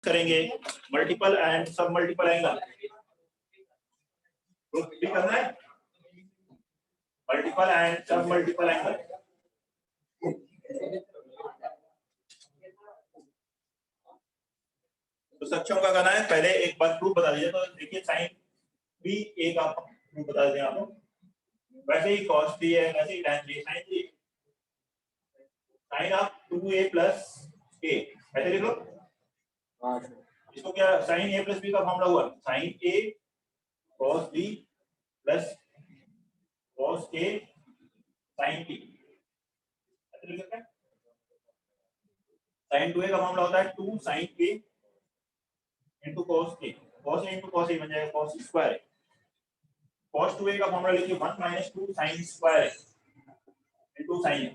करेंगे multiple and सब multiple angle proof भी करना है, मल्टीपल एंड सब मल्टीपल एंगल। तो सक्षम का करना है, पहले एक बार प्रूफ बता दीजिए। तो देखिए साइन बी ए का प्रूफ बता दीजिए आपको, वैसे ही cos बी है, वैसे ही tan b, sine b sine of 2a plus a ऐसे लिख लो। इसको क्या साइन a प्लस बी का फॉर्मूला हुआ sine a cos b plus cos a sin b ऐसे लिख सकते हैं। साइन 2a का फॉर्मूला होता है 2 sin a into cos a, cos a into cos a बन जाएगा cos स्क्वायर। cos 2a का फॉर्मूला लिखिए 1 minus 2 sin square into sin a।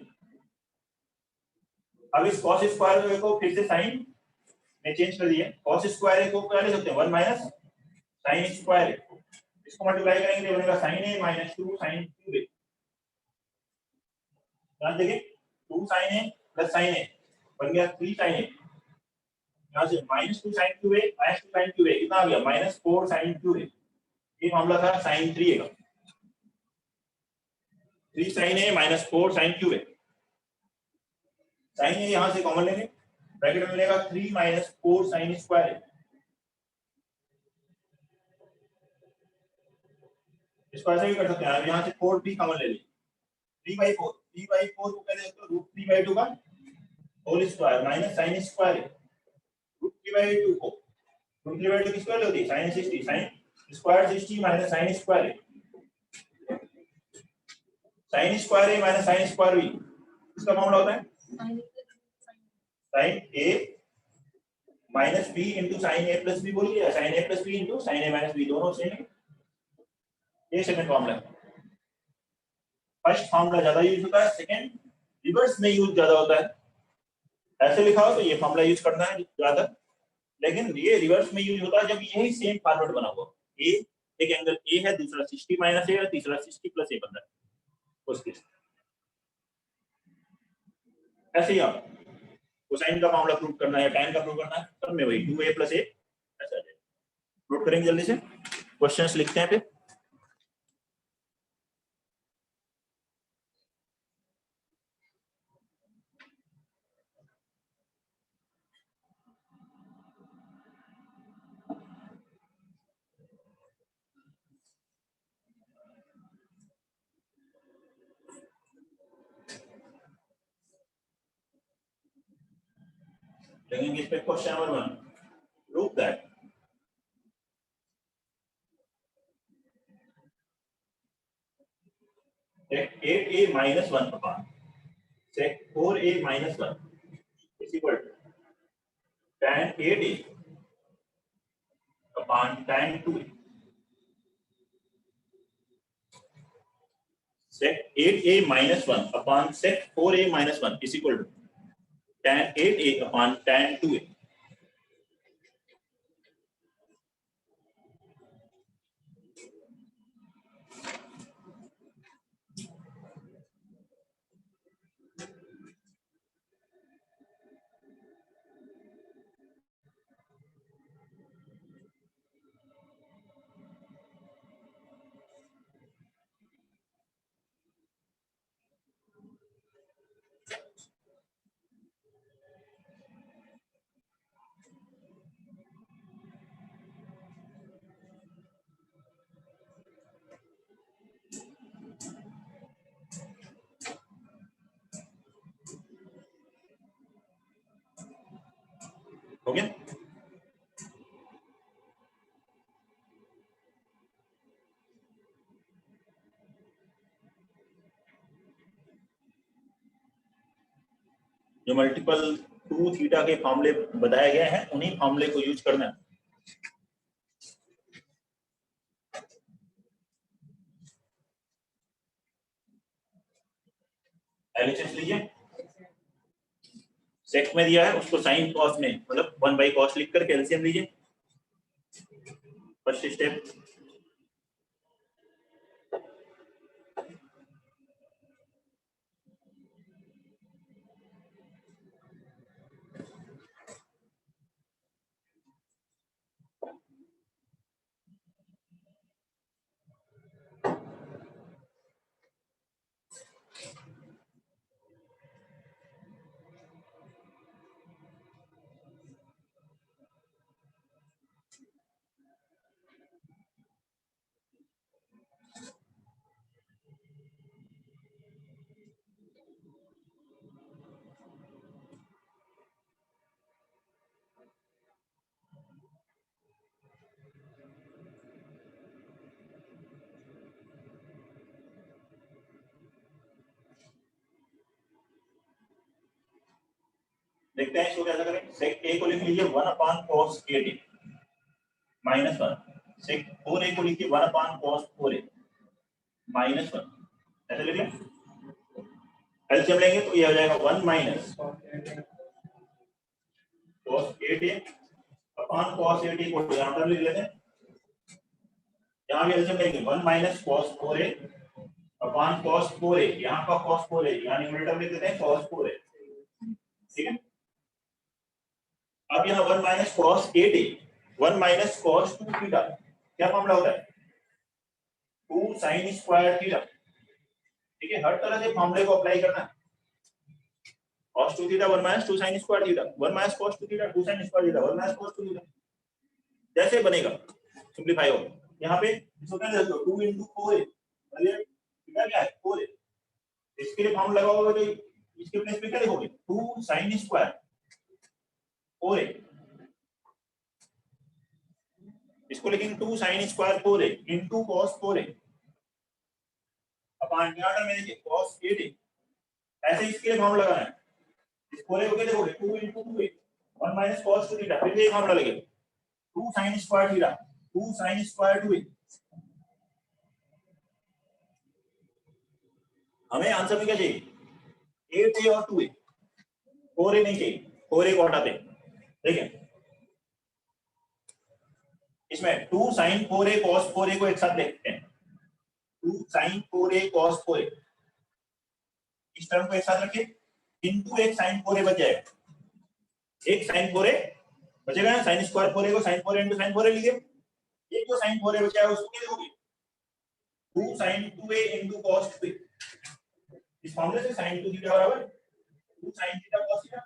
अब इस cos स्क्वायर को फिर से sin में चेंज कर दिए, cos स्क्वायर को क्या ले सकते हैं 1 minus sin स्क्वायर, इसको मल्टीप्लाई करेंगे तो बनेगा sin a minus 2 sin 2a। ध्यान देखिए 2 sin a plus sin a बन गया 3 sin a, यहाँ से minus 2 sin 2a minus 2 sin 2a कितना आ गया minus 4 sin 2a। ये मामला था sin 3a का, 3 sin a minus 4 sin 2a। sin a यहाँ से कॉमन लेंगे, ब्रैकेट में मिलेगा 3 minus 4 sin स्क्वायर। इसको ऐसे भी कर सकते हैं, यहाँ से 4 भी कॉमन ले लीजिए, 3/4 3/4 को कैसे लिखते हो √3/2 का whole square minus sin square √3/2 को √3/2 की स्क्वायर होती है sin 60 sin square 60 minus sin square sin square a minus sin square b, इसका फॉर्मूला होता है sin a minus b into sin a plus b बोलिए, sin a plus b into sin a minus b दोनों same है। ये second formula है। First formula ज्यादा use होता है, सेकंड रिवर्स में यूज ज्यादा होता है। ऐसे लिखा हो तो ये फॉर्मूला यूज करना है ज्यादा, लेकिन ये रिवर्स में यूज होता है जब यही सेम फॉर्मेट बना हुआ ए, एक एंगल ए है, दूसरा 60 माइनस ए और तीसरा 60 प्लस ए बन रहा है उसके। ऐसे ही आप कोसाइन का फॉर्मूला प्रूव करना है, tan का प्रूव करना है, सब में वही 2a + a ऐसा आ जाएगा। प्रूव करेंगे जल्दी से, क्वेश्चंस लिखते हैं फिर। लेकिन इस पे question number 1 prove that sec 8a minus 1 upon sec 4a minus 1 is equal to tan 8a upon tan 2a। sec 8a minus 1 upon sec 4a minus 1 is equal to tan 8a upon tan 2a। हो गया? जो multiple 2 theta के फॉर्मूले बताए गए हैं उन्हीं फॉर्मूले को यूज करना है। एलएचएस लीजिए, सेक में दिया है उसको साइन कॉस में मतलब 1/cos लिख कर एलसीएम लीजिए। फर्स्ट स्टेप देखते हैं इसको कैसा करें। सेक ए को लिख लीजिए 1 अपॉन cos 8a माइनस 1। सेक 4a को लिखिए 1 अपॉन cos 4a माइनस 1। ऐसे लिख लें। एलसीएम लेंगे तो ये हो जाएगा 1 minus cos 8a upon cos 8a को डिनोमिनेटर लिख लेते हैं। यहाँ भी एलसीएम लेंगे 1 minus cos 4a upon cos 4a। यहाँ का cos 4a यहाँ न्यूमरेटर लिख देते हैं cos 4a। ठीक है। अब यहाँ 1 minus cos 8a 1 minus cos 2 theta क्या मामला होता है 2 sin स्क्वायर थीटा। ठीक है। हर तरह से फॉर्मूले को अप्लाई करना है। cos 2 theta 1 minus 2 sin square theta 1 minus cos 2 theta 2 sin square theta 1 minus cos 2 theta जैसे बनेगा सिंपलीफाई होगा। यहाँ पे इसको क्या लिखो 2 into 4a अरे थीटा क्या है 4a। इसके लिए फॉर्मूला लगाओगे तो इसके प्लेस पे क्या लिखोगे 2 sin स्क्वायर 4a। इसको लिखेंगे 2 sin square 4a into cos 4a upon denominator में देखिए cos 8a। ऐसे इसके लिए फॉर्मूला लगाना है। इस पूरे को क्या लिखोगे 2 into 2a 1 minus cos 2 theta. फिर भी एक फॉर्मूला लगेगा 2 sin square theta 2 sin square 2a। हमें आंसर में क्या चाहिए 8a और 2a 4a नहीं चाहिए 4a को हटाते हैं। ठीक है। इसमें 2 sin 4a cos 4a को एक साथ देखते हैं 2 sin 4a cos 4a इस टर्म को एक साथ रखिए इनटू एक sin 4a बच जाएगा। एक sin 4a बचेगा ना sin स्क्वायर 4a को sin 4a into sin 4a लिखिए। एक जो sin 4a बचा है उसको क्या लिखोगे 2 sin 2a into cos 2a। इस फॉर्मूले से sin 2 थीटा बराबर 2 sin थीटा cos थीटा।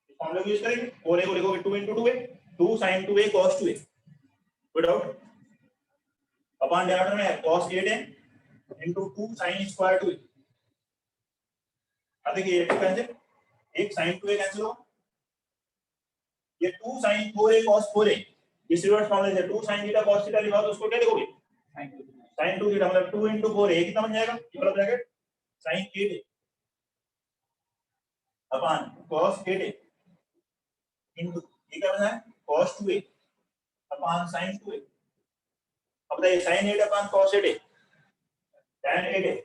इस फॉर्मूले को यूज करेंगे 4a को लिखोगे 2 into 2a 2 sin 2a cos 2a without upon denominator में है cos 8a into 2 sin square 2a। अब देखिए ये कैंसिल एक sin 2a कैंसिल हो ये 2 sin 4a cos 4a इस रिवर्स फॉर्मूले से 2 sin थीटा cos थीटा लिखा तो उसको क्या लिखोगे sin 2 थीटा मतलब 2 into 4a कितना बन जाएगा ये वाला bracket sin 8a upon cos 8a into ये क्या बना है cos 2a upon sin 2a। अब बताइए sin 8 upon cos 8a tan 8a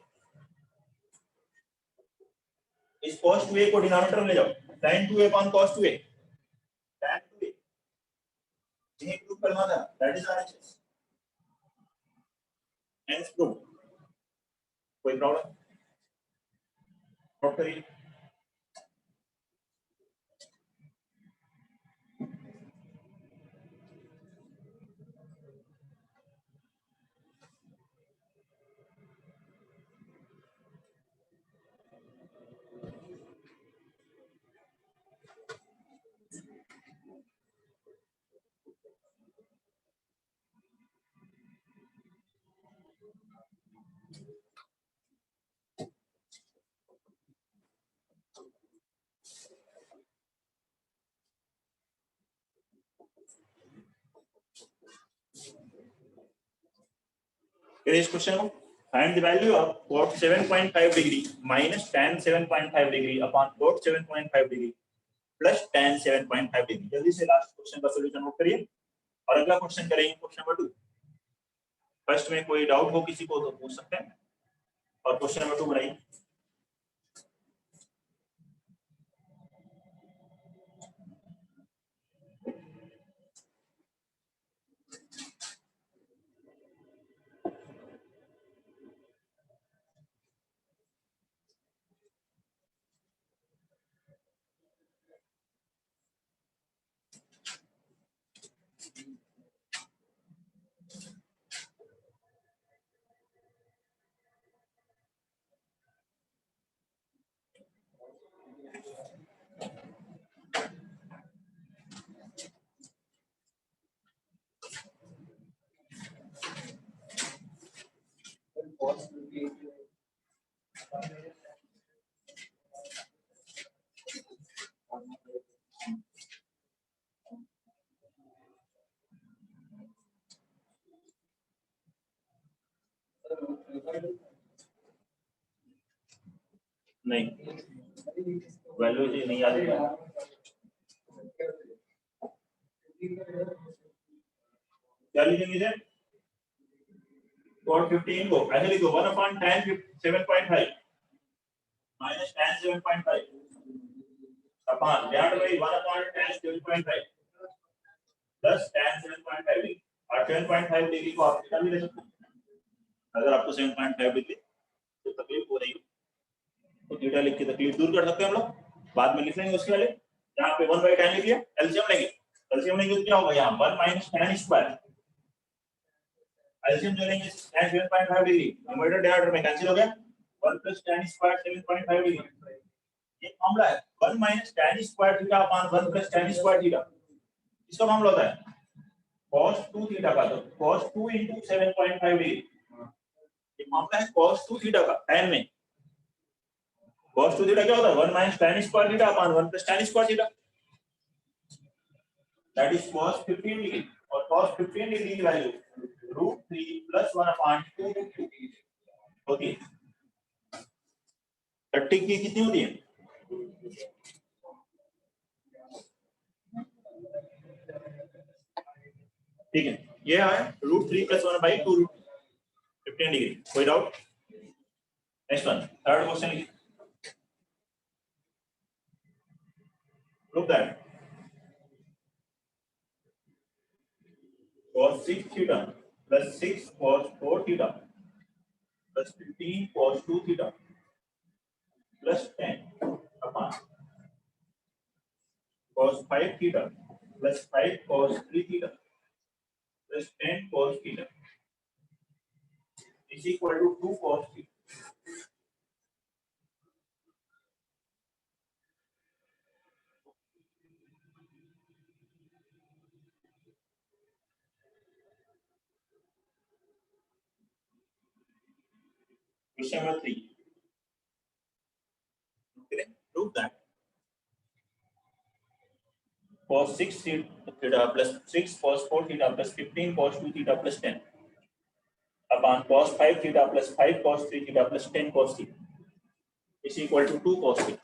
इस cos 2a को डिनोमिनेटर में ले जाओ sin 2a upon cos 2a tan 2a ये प्रूव करना था that is RHS and prove. कोई प्रॉब्लम नोट करिए। इस क्वेश्चन को find the value of cot 7.5 degree minus tan 7.5 degree upon cot 7.5 degree plus tan 7.5 degree। जल्दी से last question का सॉल्यूशन नोट करिए और अगला क्वेश्चन करेंगे क्वेश्चन नंबर 2। फर्स्ट में कोई डाउट हो किसी को तो पूछ सकते हैं और क्वेश्चन नंबर 2 बनाइए। नहीं वैल्यू नहीं याद है क्या लिखेंगे इसे cos 15 को ऐसे लिखो 1/tan 7.5 minus tan 7.5 upon divide by 1/tan 7.5 plus tan 7.5 degree और 7.5 डिग्री को आप थीटा भी ले सकते हैं। अगर आपको 7.5 डिग्री तो तकलीफ हो रही हो तो थीटा लिख के तकलीफ दूर कर सकते हैं हम लोग। बाद में लिख लेंगे उसके वाले। यहाँ पे 1/tan लिख लिया, एलसीएम लेंगे। एलसीएम लेंगे तो क्या होगा यहाँ 1 minus tan स्क्वायर एलसीएम जो लेंगे tan 7.5 डिग्री न्यूमरेटर डिनोमिनेटर में कैंसिल हो गया 1 plus tan स्क्वायर 7.5 डिग्री। ये मामला है 1 minus tan square theta upon 1 plus tan square theta. इसका मामला होता है cos 2 थीटा का, तो cos 2 into 7.5 डिग्री। ये मामला है cos 2 थीटा का tan में। cos 2 थीटा क्या होता है 1 minus tan square theta upon 1 plus tan square theta, that is cos 15 degree. और cos 15 डिग्री की वैल्यू √3 plus 1/2 होती है। 30 की कितनी होती है? ठीक है, ये है √3 plus 1/2 15 डिग्री। कोई doubt? Next one, third question लिखिए। Prove that cos 6 theta plus 6 cos 4 theta plus 15 cos 2 theta plus 10 upon cos 5 theta plus 5 cos 3 theta plus 10 cos theta is equal to 2 cos theta. Question number 3. Okay, prove that cos 6 theta plus 6 cos 4 theta plus 15 cos 2 theta plus 10 upon cos 5 theta plus 5 cos 3 theta plus 10 cos theta is equal to 2 cos theta.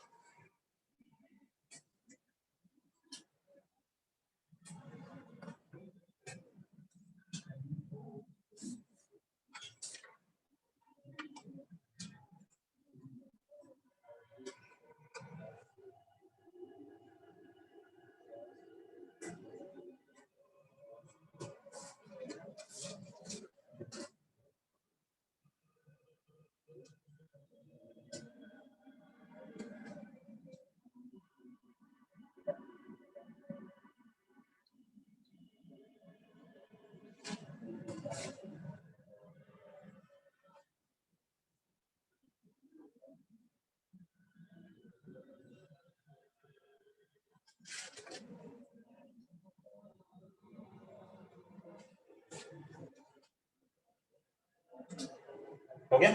Okay?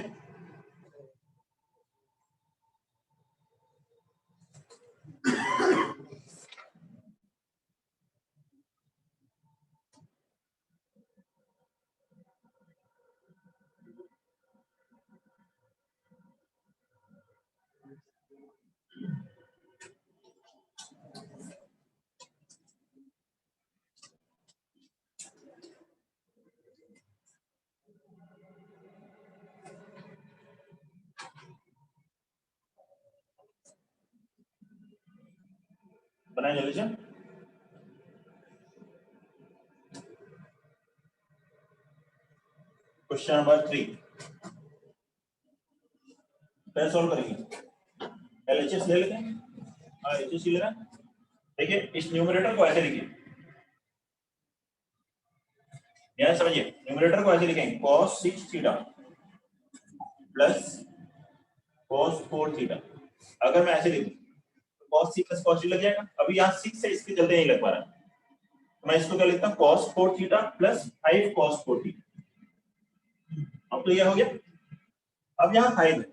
बनाए जल्दी से। Question number 3 पहले solve करेंगे। LHS ले लेते हैं। हाँ LHS ले रहा है। देखिए इस न्यूमरेटर को ऐसे लिखिए, ध्यान समझिए। न्यूमरेटर को ऐसे लिखेंगे cos 6 theta plus cos 4 theta. अगर मैं ऐसे लिखूं तो cos 6 प्लस cos 3 लग जाएगा। अभी यहाँ 6 से इसके चलते नहीं लग पा रहा, तो मैं इसको क्या लिखता हूँ cos 4 theta plus 5 cos 4 theta. अब तो ये हो गया। अब यहाँ 5 है,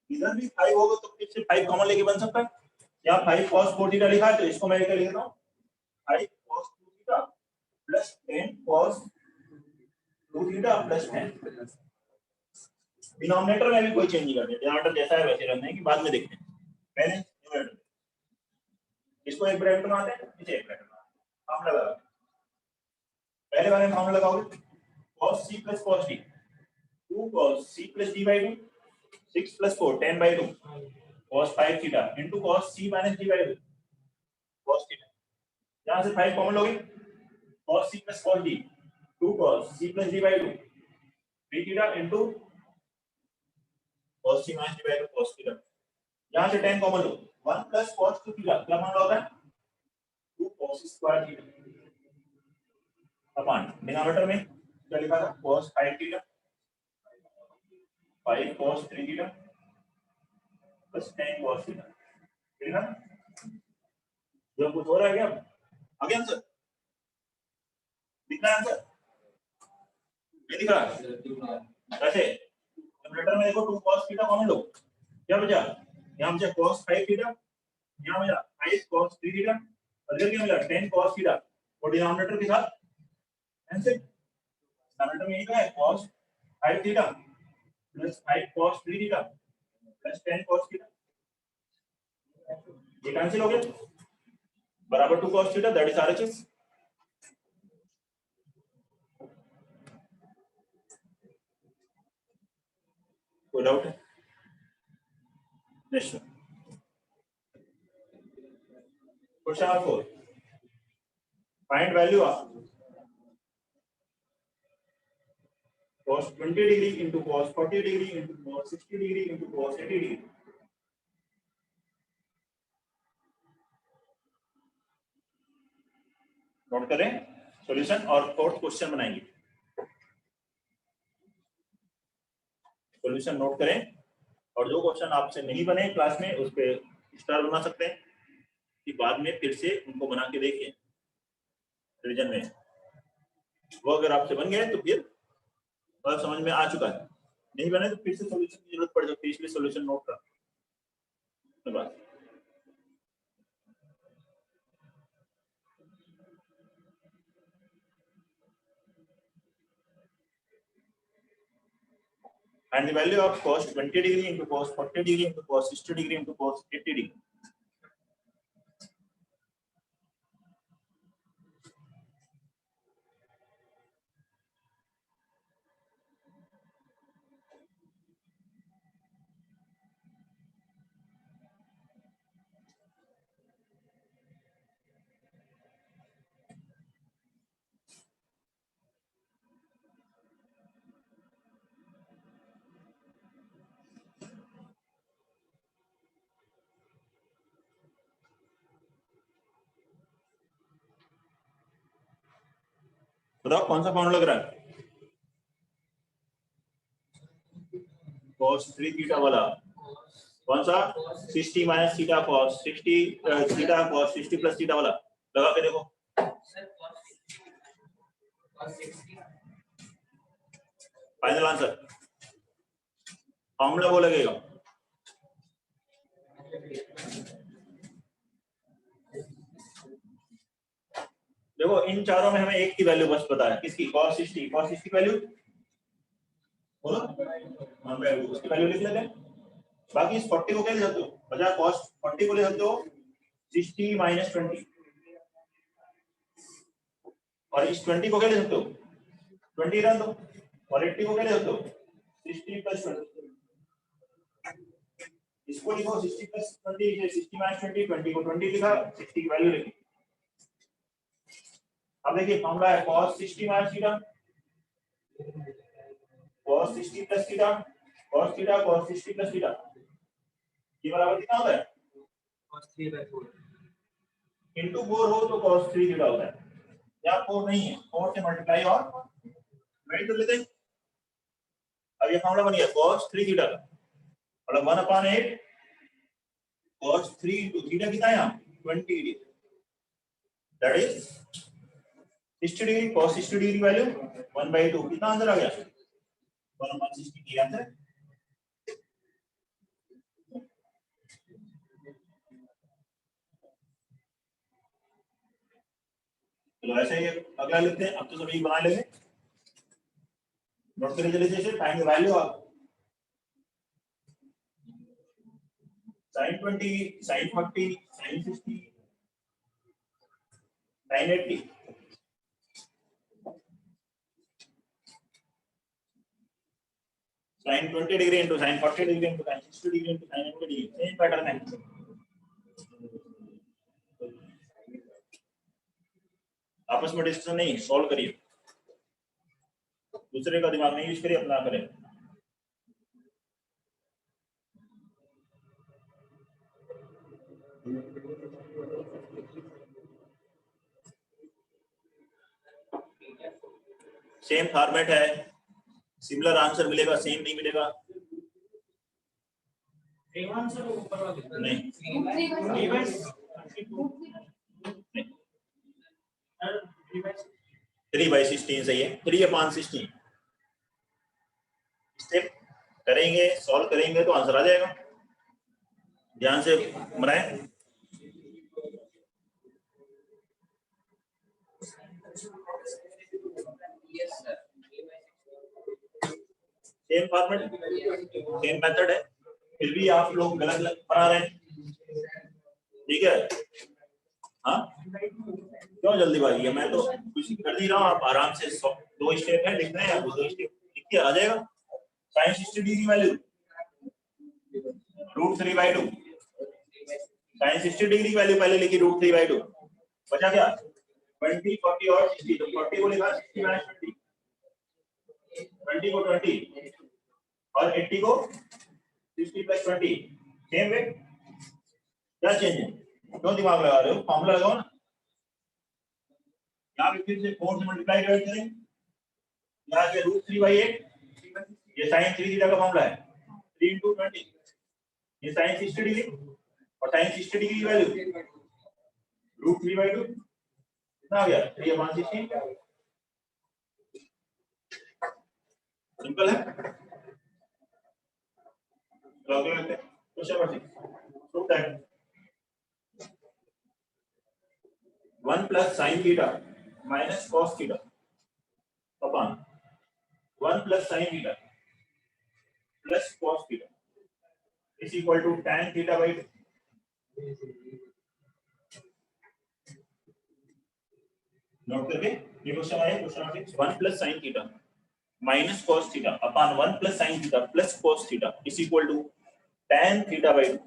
इधर भी 5 होगा तो फिर से 5 कॉमन लेके बन सकता है। यहाँ 5 cos 4 थीटा लिखा है तो इसको मैं क्या लिख रहा हूँ 5 cos 2 theta plus 10 cos 2 theta plus 10। Denominator में भी कोई चेंज नहीं करते, डिनोमिनेटर जैसा है वैसे रखना है कि बाद में देखते हैं। पहले न्यूमरेटर इसको एक ब्रैकेट में आते हैं, इसे एक ब्रैकेट में फॉर्मूला लगा, पहले वाले में फॉर्मूला लगाओगे cos c plus cos d 2 cos c plus d by 2 6 plus 4 10 by 2 cos 5 theta into cos c minus d by 2 cos theta। यहां से 5 कॉमन लोगे, cos c plus cos d 2 cos c plus d by 2 3 theta into cos c minus d by 2 cos theta। यहां से 10 common लो, 1 plus cos 2 theta क्या formula होता है 2 cos square theta upon denominator में क्या लिखा था cos 5 theta 5 cos 3 theta plus 10 cos theta, ठीक है ना? जो कुछ हो रहा है क्या आगे आंसर दिख रहा है, आंसर ये दिख रहा है कैसे डिनोमिनेटर में देखो 2 cos theta कॉमन लो, क्या बचा यहां बचा cos 5 theta, यहां बचा 5 cos 3 theta और इधर क्या मिला 10 cos theta और डिनोमिनेटर के साथ आंसर डिनोमिनेटर में यही है cos 5 theta plus 5 cos 3 theta plus 10 cos theta, ये कैंसिल हो गया बराबर 2 cos theta, that is RHS। कोई डाउट है? Next question number 4, find value of cos 20 degree into cos 40 degree into cos 60 degree into cos 80 degree। Note करें solution और fourth question बनाएंगे, solution note करें और जो क्वेश्चन आपसे नहीं बने क्लास में उस पे स्टार बना सकते हैं कि बाद में फिर से उनको बना के देखें रिवीजन में, वो अगर आपसे बन गए तो फिर बात समझ में आ चुका है, नहीं बने तो फिर से सॉल्यूशन की जरूरत पड़ सकती है, इसलिए सॉल्यूशन नोट कर बात। And the value of cos 20 degree into cos 40 degree into cos 60 degree into cos 80 degree। बताओ कौन सा फॉर्मूला लग रहा है cos 3 थीटा वाला, कौन सा 60 minus theta cos 60 theta cos 60 plus theta वाला, लगा के देखो फाइनल आंसर फॉर्मूला वो लगेगा। देखो इन चारों में हमें एक की वैल्यू बस पता है, किसकी cos 60 वैल्यू बोलो 1/2 उसकी वैल्यू लिख लेते हैं, बाकी इस 40 को क्या ले सकते हो बजाय cos 40 को ले सकते हो 60 माइनस 20 और इस 20 को क्या ले सकते हो 20 रन दो और 80 को क्या ले सकते हो 60 प्लस 20, इसको लिखो 60 प्लस 20 ये 60 माइनस 20 20 को 20 लिखा 60 की वैल्यू लिखी। अब देखिए फॉर्मूला है cos 60 minus theta cos 60 plus theta cos theta cos 60 plus theta, ये बराबर कितना होता है cos 3/4 इनटू 4 हो तो cos 3 थीटा होता है, या 4 नहीं है 4 से मल्टीप्लाई और डिवाइड कर लेते हैं। अब ये फॉर्मूला बन गया cos 3 थीटा का मतलब 1/8 cos 3 into थीटा कितना है यहाँ 20 degree, that is 60 degree cos 60 degree value 1/2, कितना आंसर आ गया 1/60 की आंसर। चलो ऐसे ही अगला लिखते हैं, अब तो सभी बना लेंगे, नोट करें जल्दी से find the value of sin 20 sin 40 sin 60 sin 80 sin 20 degree into sin 40 degree into sin 60 degree into sin 80 degree, same pattern है। आपस में डिस्कशन नहीं, सॉल्व करिए, दूसरे का दिमाग नहीं यूज करिए, अपना करें। सेम फॉर्मेट है, सिमिलर आंसर मिलेगा, सेम नहीं मिलेगा। नहीं 3/16 सही है, 3/16 स्टेप करेंगे, सॉल्व करेंगे तो आंसर आ जाएगा। ध्यान से बनाए। सेम फॉर्मेट, सेम मेथड है, फिर भी आप लोग गलत गलत बना रहे हैं, ठीक है। हाँ क्यों जल्दीबाजी है, मैं तो कुछ कर नहीं रहा हूँ, आप आराम से 2 स्टेप है लिखना है, आपको 2 स्टेप लिखिए, आ जाएगा। sin 60 degree value √3/2, sin 60 degree value पहले लिखी √3/2, बचा क्या 20 40 और 60, तो 40 को लिखा 60 - 20, 20 को 20 और 80 को 60 + 20, सेम वे। क्या चेंज है, क्यों दिमाग लगा रहे हो, फॉर्मूला लगाओ ना। यहाँ पे फिर से 4 से मल्टीप्लाई डिवाइड करें, यहाँ पे √3/8, ये sin 3 थीटा का फॉर्मूला है, 3 × 20, ये sin 60 डिग्री और sin 60 डिग्री की वैल्यू √3/2 कितना आ गया 3/16, सिंपल है। Question number 6, prove that 1 + sin theta - cos theta upon 1 + sin theta + cos theta is equal to tan θ/2। Note करके ये क्वेश्चन आया, question number 1 + sin theta - cos theta upon 1 + sin theta + cos theta is equal to tan θ/2।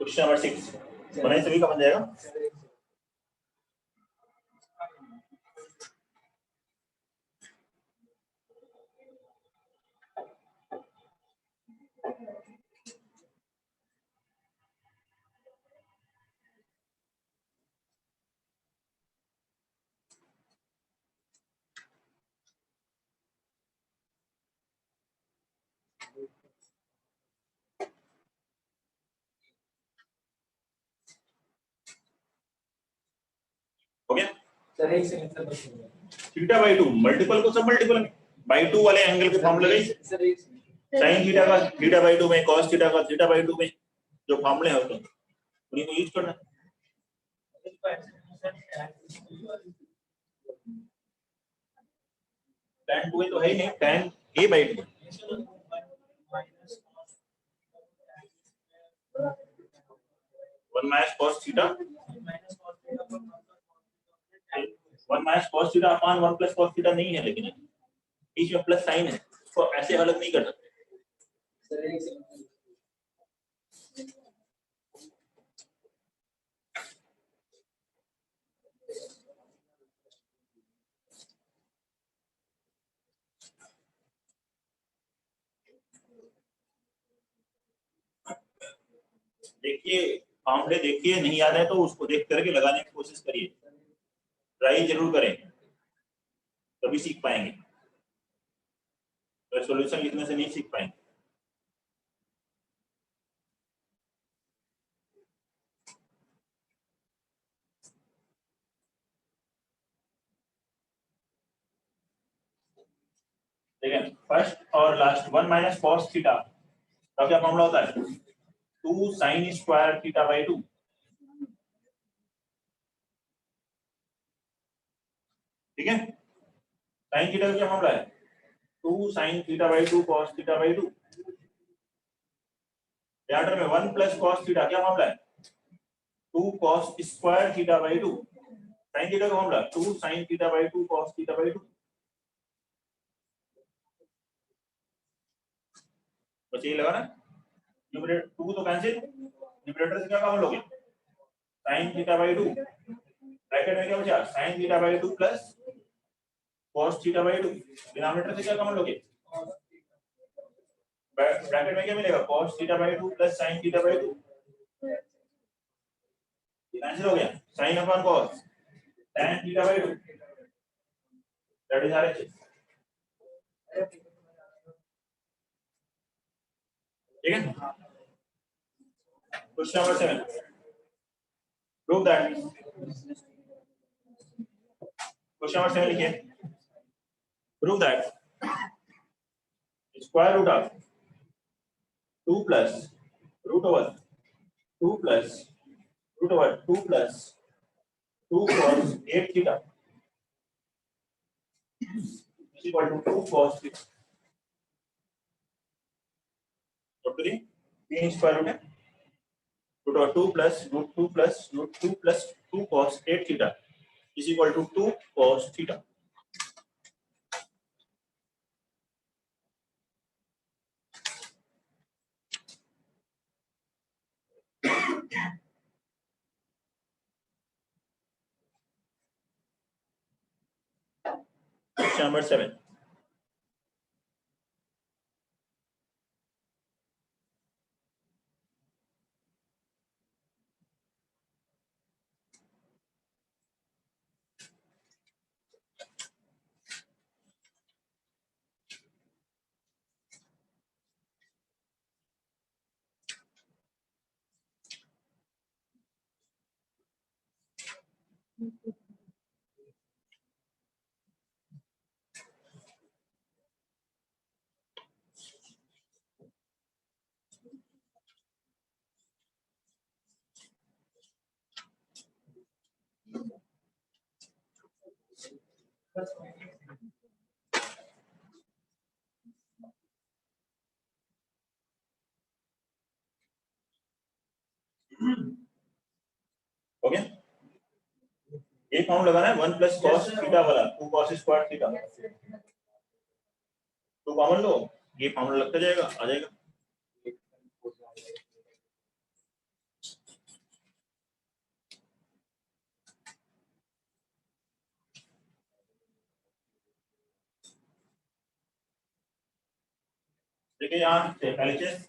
Question number 6 बनाए, सभी का बन जाएगा। हो गया सर, एक सेकंड सर, θ/2 मल्टीपल को सब मल्टीपल में /2 वाले एंगल के फॉर्मूले गई, सर एक sin थीटा का θ/2 में, cos थीटा का θ/2 में, जो फॉर्मूले होते हैं उन्हीं को यूज करना। tan 2 तो है ही नहीं, tan a/2 1 - cos theta 1 - cos theta upon 1 + cos theta नहीं है, लेकिन बीच में प्लस साइन है, तो ऐसे अलग नहीं कर सकते। सर एक सेकंड देखिए फॉर्मूले देखिए, नहीं याद है तो उसको देख करके लगाने की कोशिश करिए, ट्राई जरूर करें, तभी सीख पाएंगे, तो सॉल्यूशन लिखने से नहीं सीख पाएंगे। ठीक है, फर्स्ट और लास्ट 1 माइनस कॉस थीटा का क्या फॉर्मूला होता है 2 sin स्क्वायर थीटा बाई 2। ठीक है, sin थीटा का क्या फॉर्मूला है 2 sin theta by 2 cos theta by 2। Order में 1 प्लस cos थीटा क्या फॉर्मूला है 2 cos square theta by 2। sin theta का formula 2 sin theta by 2 cos theta by 2। बस यही लगा ना, न्यूमरेटर 2 तो कैंसिल, न्यूमरेटर से क्या कॉमन लोगे sin थीटा बाई 2, ब्रैकेट में क्या बचा sin theta by 2 plus cos theta by 2। Denominator से क्या कॉमन लोगे, ब्रैकेट में क्या मिलेगा cos theta by 2 plus sin theta by 2। Cancel हो गया, sin upon cos tan theta by 2, that is RHS. ठीक है, question number 7, prove that. Question number 7 लिखिए, prove that square root of 2 plus root over 2 plus root over 2 plus 2 cos 8 theta is equal to 2 cos theta. what to do, तीन square root है root over 2 plus root 2 plus root 2 plus 2 cos 8 theta is equal to 2 cos theta. Question number 7, okay ये form लगाना है 1 plus cos theta वाला 2 cos square theta, तो common लो, ये formula लगता जाएगा, आ जाएगा। देखिए यहाँ से LHS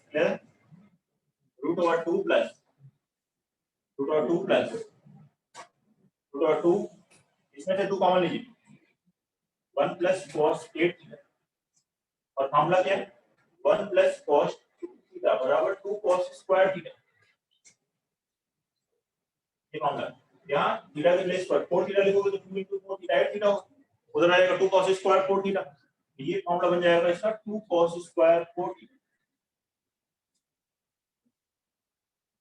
root over 2 plus root over 2 plus root over 2, इसमें से 2 कॉमन लीजिए 1 प्लस cos 8 थीटा और फॉर्मूला क्या है 1 प्लस cos थीटा बराबर 2 cos स्क्वायर थीटा। ये फॉर्मूला यहाँ थीटा के प्लेस पर 4 थीटा लिखोगे तो 2 into 4 थीटा 8 थीटा होगा, उधर आएगा 2 cos स्क्वायर 4 थीटा, ये फॉर्मूला बन जाएगा इसका 2 cos square 4 theta.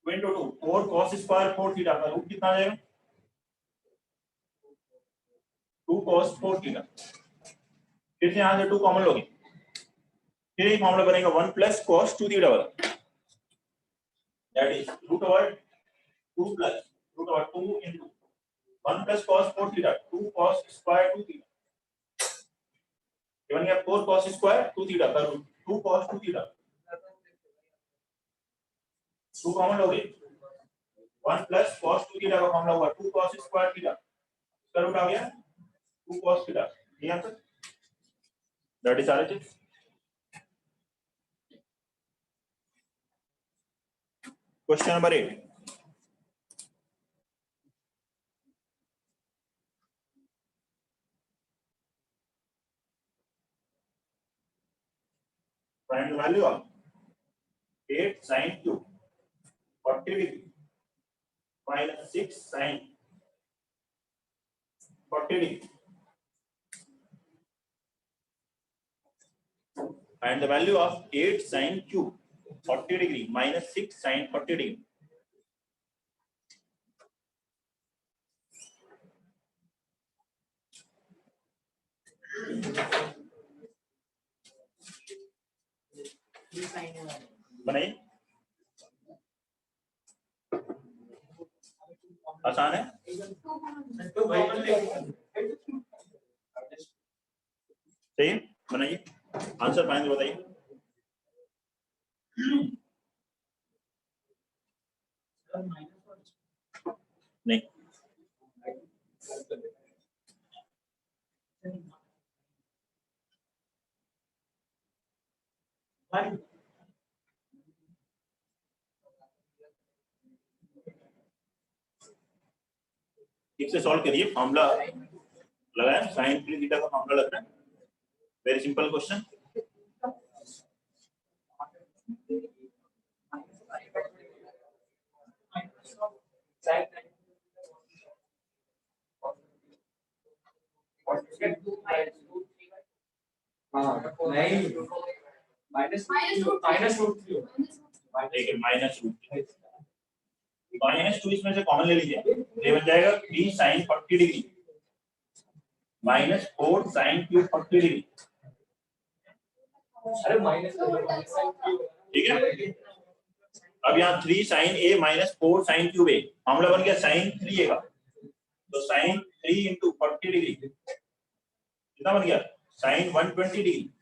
2 into 2 4 cos square 4 theta का रूट कितना आ जाएगा 2 cos 4 थीटा। फिर से यहाँ से 2 कॉमन लोगे, फिर ये फॉर्मूला बनेगा 1 प्लस cos 2 थीटा वाला, that is root over 2 plus root over 2 into 1 plus cos 4 theta 2 cos square 2 theta, ये बन गया 4 cos स्क्वायर 2 थीटा का रूट 2 cos 2 थीटा। 2 कॉमन लोगे 1 प्लस cos 2 थीटा का फॉर्मूला हुआ 2 cos स्क्वायर थीटा, इसका root आ गया 2 cos थीटा। ये answer, that is RHS. Question number 8, find the value of 8 sin cube 40 degree minus 6 sin 40 degree Find the value of 8 sin cube 40 degree minus 6 sin 40 degree. बनाइए, आसान है, सही है, बनाइए, आंसर फाइनल बताइए। नहीं, ठीक से सॉल्व करिए, फॉर्मूला लगाए, साइन 3 थीटा का फॉर्मूला लग रहा है, वेरी सिंपल क्वेश्चन। नहीं माइनस रूट थ्री ठीक है, माइनस टू इसमें से कॉमन ले लीजिए, ये बन जाएगा 3 sin 40 degree minus 4 sin cube 40 degree. अरे माइनस ठीक है, अब यहाँ 3 sin a minus 4 sin cube a, मामला बन गया sin 3a का, तो sin 3 इंटू 40 डिग्री कितना बन गया, sin 120 डिग्री।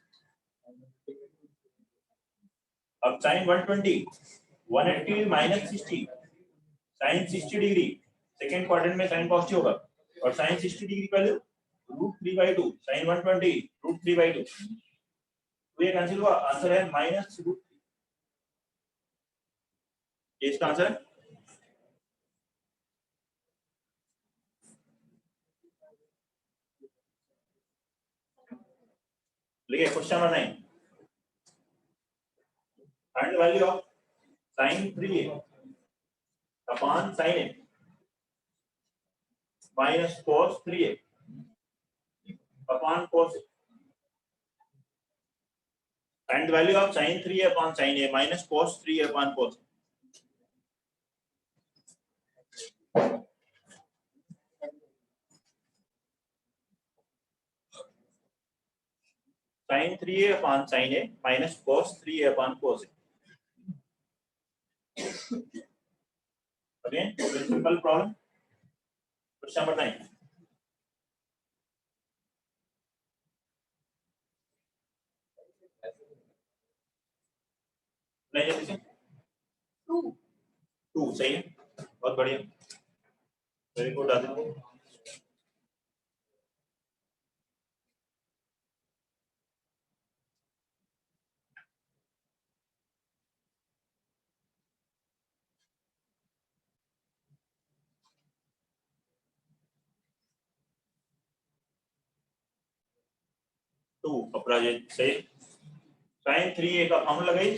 अब sin 120 180 minus 60 sin 60 degree, second quadrant में sin पॉजिटिव होगा, और sin 60 डिग्री का वैल्यू √3/2 sin 120 √3/2, तो ये कैंसिल हुआ, आंसर है -√3। ये इसका आंसर है। लिखिए question number 9, find the value of sin 3a upon sin a minus cos 3a upon cos a। Find the value of sin 3a upon sin a minus cos 3a upon cos a। sin 3a upon sin a minus cos 3a upon cos a. Again, very simple problem. Question number 9. नहीं जल्दी से, 2 सही है, बहुत बढ़िया, very good Aditya. To अपराजित सही। sin 3a का फॉर्मूला लगाइए,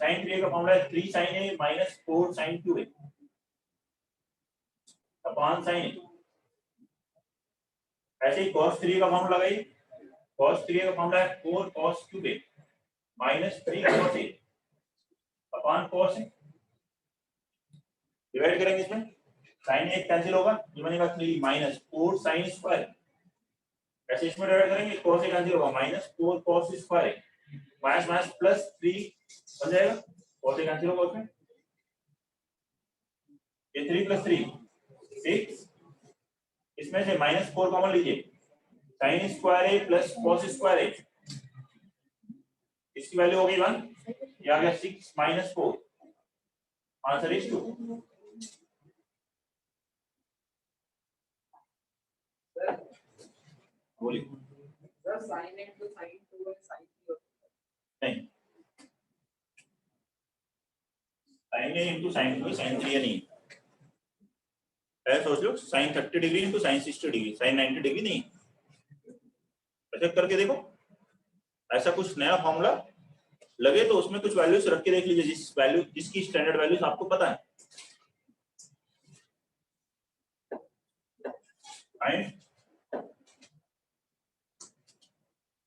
sin 3a का फॉर्मूला है 3 sin a minus 4 sin cube a upon sin a। ऐसे ही cos 3a का फॉर्मूला लगाइए, cos 3a का फॉर्मूला है 4 cos cube a minus 3 cos a upon cos a। Divide करेंगे इसमें, sin a कैंसिल होगा, ये बनेगा 3 माइनस 4 sin स्क्वायर, ऐसे इसमें डिवाइड करेंगे, cos a कैंसिल होगा, minus 4 cos square minus minus plus 3 बन जाएगा, cos a कैंसिल होगा उसमें, ये 3 प्लस 3 6, इसमें से माइनस 4 कॉमन लीजिए, sin square a plus cos square a, इसकी वैल्यू हो गई 1, ये आ गया 6 माइनस 4, आंसर इज 2। बोलिए sir sin a to sin 2 and sin 3 नहीं, sin a into sin 2 sin 3 नहीं, ऐसा सोच लो sin 30 degree into sin 60 degree sin 90 degree नहीं, ऐसे करके देखो, ऐसा कुछ नया फॉर्मूला लगे तो उसमें कुछ वैल्यूज रख के देख लीजिए, जिसकी स्टैंडर्ड वैल्यूज आपको पता है। Find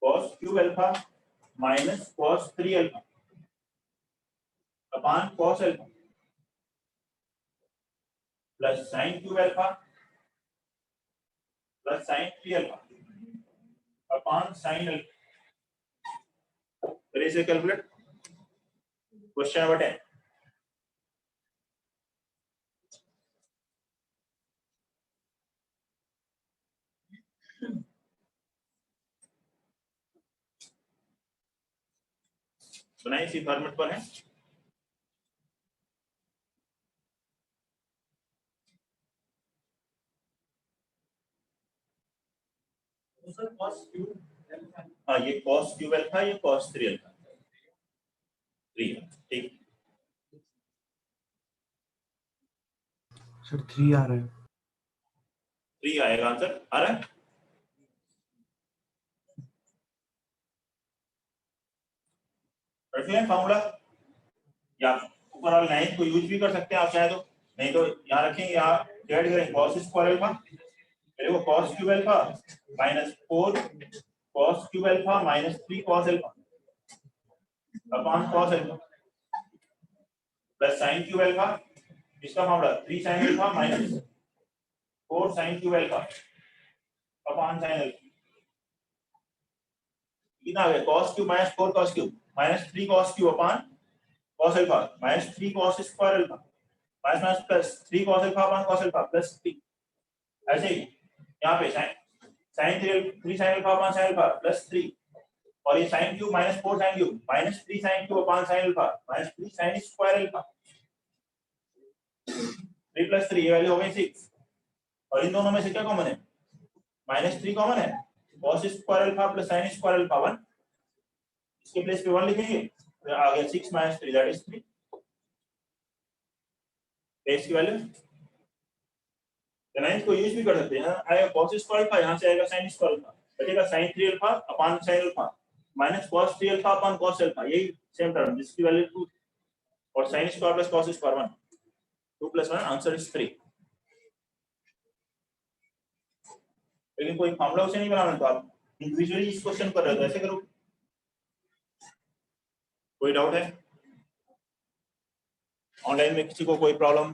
cos cube alpha minus cos 3 alpha upon cos alpha plus sin cube alpha plus sin 3 alpha upon sin alpha. फिर इसे कैलकुलेट। Question number 10। सुनाई इसी फॉर्मेट पर है। हाँ ये cos क्यूब अल्फा ये cos 3 अल्फा 3 ठीक सर 3 आ रहा है। 3 आएगा आंसर आ रहा है। रख लें फॉर्मूला या ऊपर वाले लाइन को यूज भी कर सकते हैं आप चाहे तो, नहीं तो यहाँ रखेंगे यहाँ ऐड करेंगे cos स्क्वायर अल्फा मेरे को cos cube alpha minus 4 cos cube alpha minus 3 cos alpha upon cos alpha plus sin cube alpha इसका formula 3 sin alpha minus 4 sin cube alpha upon sin alpha कितना आ गया cos cube minus 4 cos cube minus 3 cos cube upon cos alpha minus 3 cos square alpha minus minus plus 3 cos alpha upon cos alpha plus 3 ऐसे ही यहाँ पे sin 3 sin alpha upon sin alpha plus 3 और ये sin cube minus 4 sin cube minus 3 sin cube upon sin alpha minus 3 sin square alpha 3 plus 3 ये value हो गई 6 और इन दोनों में से क्या कॉमन है माइनस 3 कॉमन है cos square alpha plus sin square alpha 1 इसके प्लेस पे 1 लिखेंगे तो आ गया 6 माइनस 3 दैट इज 3 बेस की वैल्यू तो इसको यूज भी कर सकते हैं आएगा cos स्क्वायर अल्फा यहां से आएगा sin स्क्वायर अल्फा बचेगा sin 3 alpha upon sin alpha minus cos 3 alpha upon cos alpha यही सेम टर्म जिसकी वैल्यू 2 और sin square plus cos square 1 2 plus 1 answer is 3 लेकिन कोई फार्मूला उसे नहीं बनाना तो आप इंडिविजुअली इस क्वेश्चन कर रहे हो तो ऐसे करो कोई डाउट है ऑनलाइन में किसी को कोई प्रॉब्लम